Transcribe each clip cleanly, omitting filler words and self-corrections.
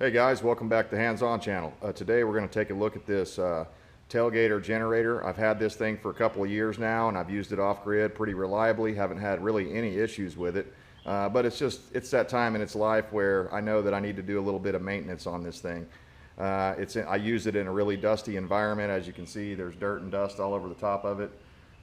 Hey guys, welcome back to Hands On channel. Today we're going to take a look at this TailGator generator. I've had this thing for a couple of years now and I've used it off grid pretty reliably, haven't had really any issues with it. But it's that time in its life where I know that I need to do a little bit of maintenance on this thing. I use it in a really dusty environment. As you can see, there's dirt and dust all over the top of it.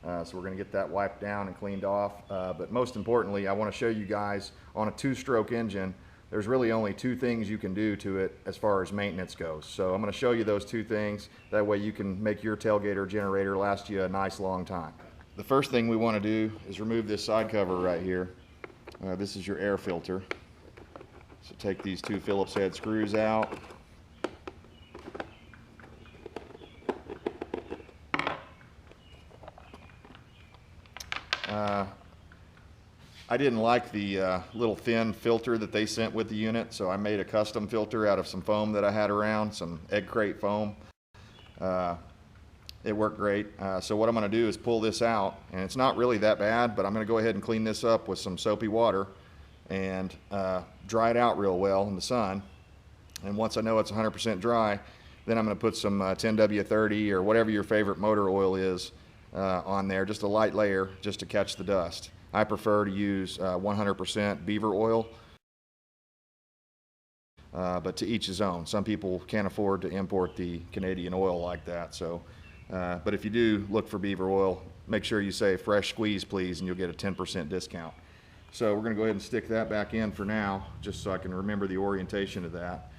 So we're going to get that wiped down and cleaned off. But most importantly, I want to show you guys on a two-stroke engine, there's really only two things you can do to it as far as maintenance goes. So I'm going to show you those two things. That way you can make your TailGator generator last you a nice long time. The first thing we want to do is remove this side cover right here. This is your air filter. So take these two Phillips head screws out. I didn't like the little thin filter that they sent with the unit, so I made a custom filter out of some foam that I had around, some egg crate foam. It worked great. So what I'm going to do is pull this out, and it's not really that bad, but I'm going to go ahead and clean this up with some soapy water and dry it out real well in the sun. And once I know it's 100% dry, then I'm going to put some 10W30 or whatever your favorite motor oil is on there, just a light layer just to catch the dust. I prefer to use 100% beaver oil, but to each his own. Some people can't afford to import the Canadian oil like that. So, but if you do look for beaver oil, make sure you say fresh squeeze please and you'll get a 10% discount. So we're going to go ahead and stick that back in for now, just so I can remember the orientation of that.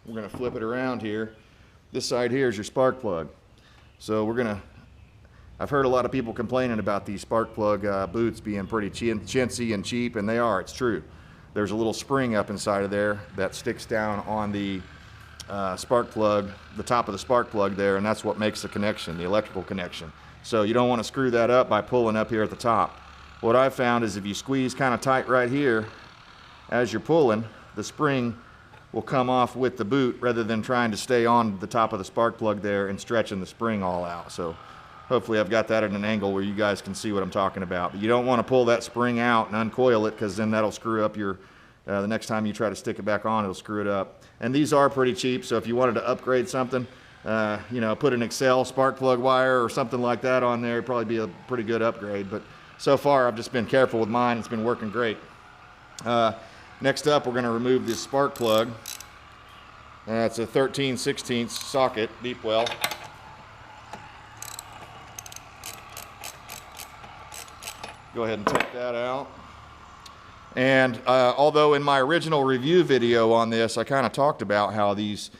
We're going to flip it around here. This side here is your spark plug. So I've heard a lot of people complaining about these spark plug boots being pretty chintzy and cheap, and they are, it's true. There's a little spring up inside of there that sticks down on the spark plug, the top of the spark plug there, and that's what makes the connection, the electrical connection. So you don't want to screw that up by pulling up here at the top. What I've found is if you squeeze kind of tight right here, as you're pulling, the spring will come off with the boot rather than trying to stay on the top of the spark plug there and stretching the spring all out. So hopefully I've got that at an angle where you guys can see what I'm talking about. But you don't want to pull that spring out and uncoil it, because then that'll screw up your, the next time you try to stick it back on, it'll screw it up. And these are pretty cheap, so if you wanted to upgrade something, you know, put an Excel spark plug wire or something like that on there, it'd probably be a pretty good upgrade. But so far I've just been careful with mine, it's been working great. Next up, we're going to remove this spark plug. It's a 13/16 socket, deep well. Go ahead and take that out. And although in my original review video on this, I kind of talked about how these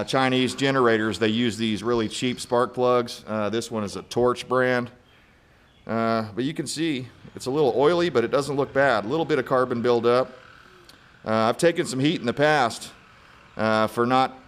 Chinese generators, they use these really cheap spark plugs. This one is a Torch brand. But you can see it's a little oily, but it doesn't look bad. A little bit of carbon buildup. I've taken some heat in the past for not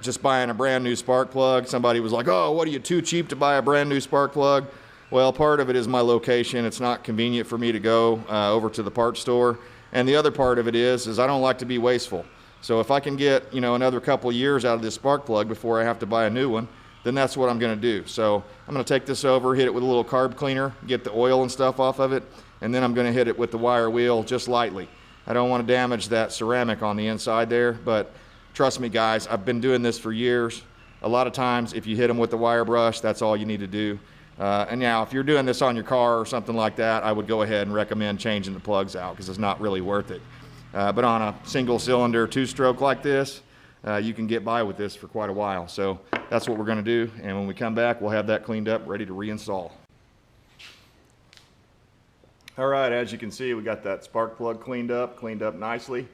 just buying a brand new spark plug. Somebody was like, oh, what are you, too cheap to buy a brand new spark plug? Well, part of it is my location. It's not convenient for me to go over to the parts store. And the other part of it is I don't like to be wasteful. So if I can get, you know, another couple of years out of this spark plug before I have to buy a new one, then that's what I'm going to do. So I'm going to take this over, hit it with a little carb cleaner, get the oil and stuff off of it, and then I'm going to hit it with the wire wheel just lightly. I don't want to damage that ceramic on the inside there, but trust me guys, I've been doing this for years. A lot of times if you hit them with the wire brush, that's all you need to do. And now if you're doing this on your car or something like that, I would go ahead and recommend changing the plugs out, because it's not really worth it. But on a single cylinder two-stroke like this, you can get by with this for quite a while. So that's what we're going to do, and when we come back we'll have that cleaned up, ready to reinstall. Alright, as you can see, we got that spark plug cleaned up nicely.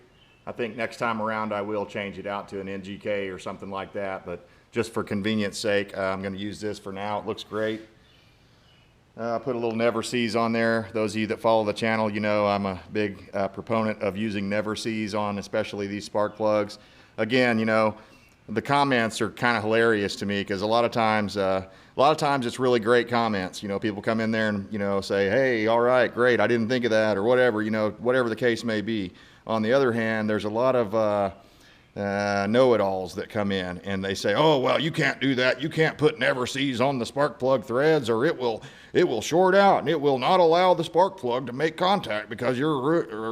I think next time around I will change it out to an NGK or something like that, but just for convenience sake, I'm going to use this for now. It looks great. I put a little Never Sees on there. Those of you that follow the channel, you know I'm a big proponent of using Never Sees on especially these spark plugs. Again, you know, the comments are kind of hilarious to me, because a lot of times it's really great comments. You know, people come in there and, you know, say, hey, all right, great, I didn't think of that, or whatever, you know, whatever the case may be. On the other hand, there's a lot of know-it-alls that come in and they say, oh, well, you can't do that. You can't put Never Sees on the spark plug threads, or it will short out and it will not allow the spark plug to make contact because you're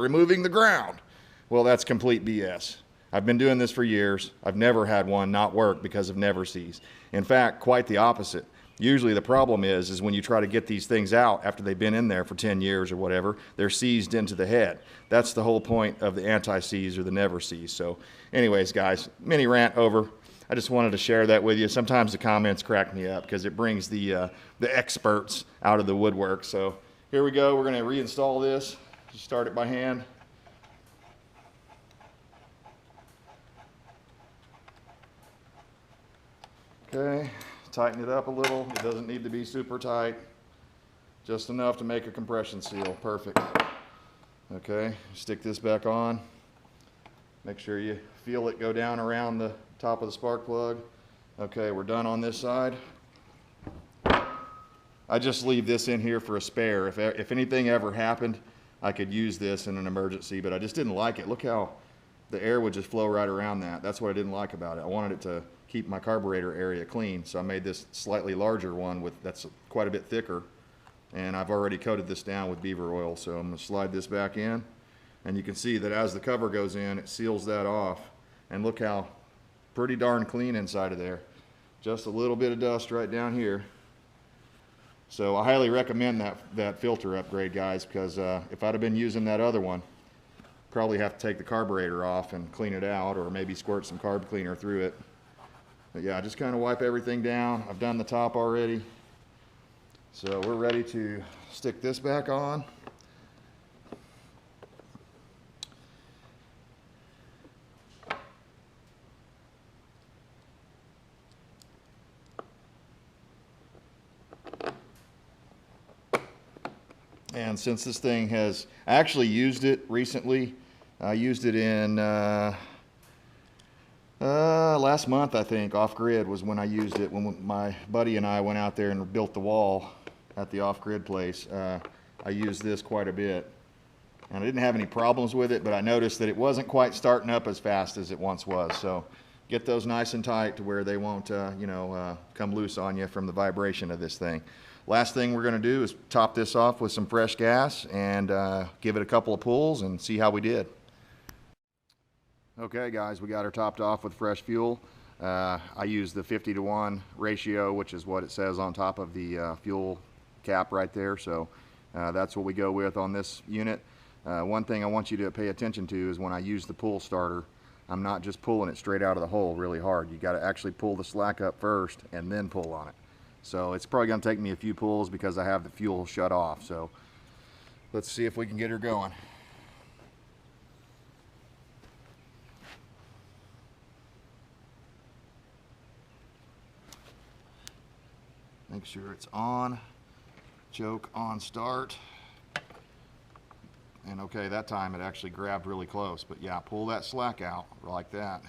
removing the ground. Well, that's complete BS. I've been doing this for years. I've never had one not work because of never seize. In fact, quite the opposite. Usually the problem is when you try to get these things out after they've been in there for 10 years or whatever, they're seized into the head. That's the whole point of the anti-seize or the never seize. So anyways, guys, mini rant over. I just wanted to share that with you. Sometimes the comments crack me up because it brings the experts out of the woodwork. So here we go. We're going to reinstall this. Just start it by hand. Okay, tighten it up a little. It doesn't need to be super tight. Just enough to make a compression seal. Perfect. Okay, stick this back on. Make sure you feel it go down around the top of the spark plug. Okay, we're done on this side. I just leave this in here for a spare. If anything ever happened, I could use this in an emergency, but I just didn't like it. Look how the air would just flow right around that. That's what I didn't like about it. I wanted it to keep my carburetor area clean, so I made this slightly larger one that's quite a bit thicker, and I've already coated this down with beaver oil. So I'm going to slide this back in, and you can see that as the cover goes in, it seals that off, and look how pretty darn clean inside of there. Just a little bit of dust right down here. So I highly recommend that filter upgrade, guys, because if I'd have been using that other one, probably have to take the carburetor off and clean it out, or maybe squirt some carb cleaner through it. But yeah, just kind of wipe everything down. I've done the top already. So we're ready to stick this back on. And since this thing has, I actually used it recently. I used it in last month, I think. Off-grid was when I used it, when my buddy and I went out there and built the wall at the off-grid place. I used this quite a bit, and I didn't have any problems with it, but I noticed that it wasn't quite starting up as fast as it once was. So get those nice and tight to where they won't come loose on you from the vibration of this thing. Last thing we're going to do is top this off with some fresh gas and give it a couple of pulls and see how we did. Okay guys, we got her topped off with fresh fuel. I used the 50-to-1 ratio, which is what it says on top of the fuel cap right there. So that's what we go with on this unit. One thing I want you to pay attention to is when I use the pull starter, I'm not just pulling it straight out of the hole really hard. You got to actually pull the slack up first and then pull on it. So it's probably going to take me a few pulls because I have the fuel shut off. So let's see if we can get her going. Make sure it's on, choke on start. And okay, that time it actually grabbed really close, but yeah, pull that slack out like that.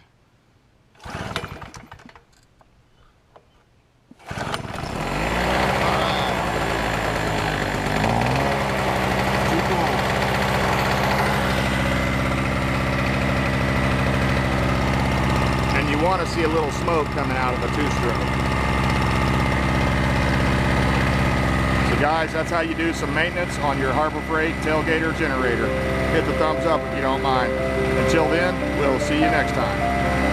And you want to see a little smoke coming out of the two-stroke. Guys, that's how you do some maintenance on your Harbor Freight TailGator generator. Hit the thumbs up if you don't mind. Until then, we'll see you next time.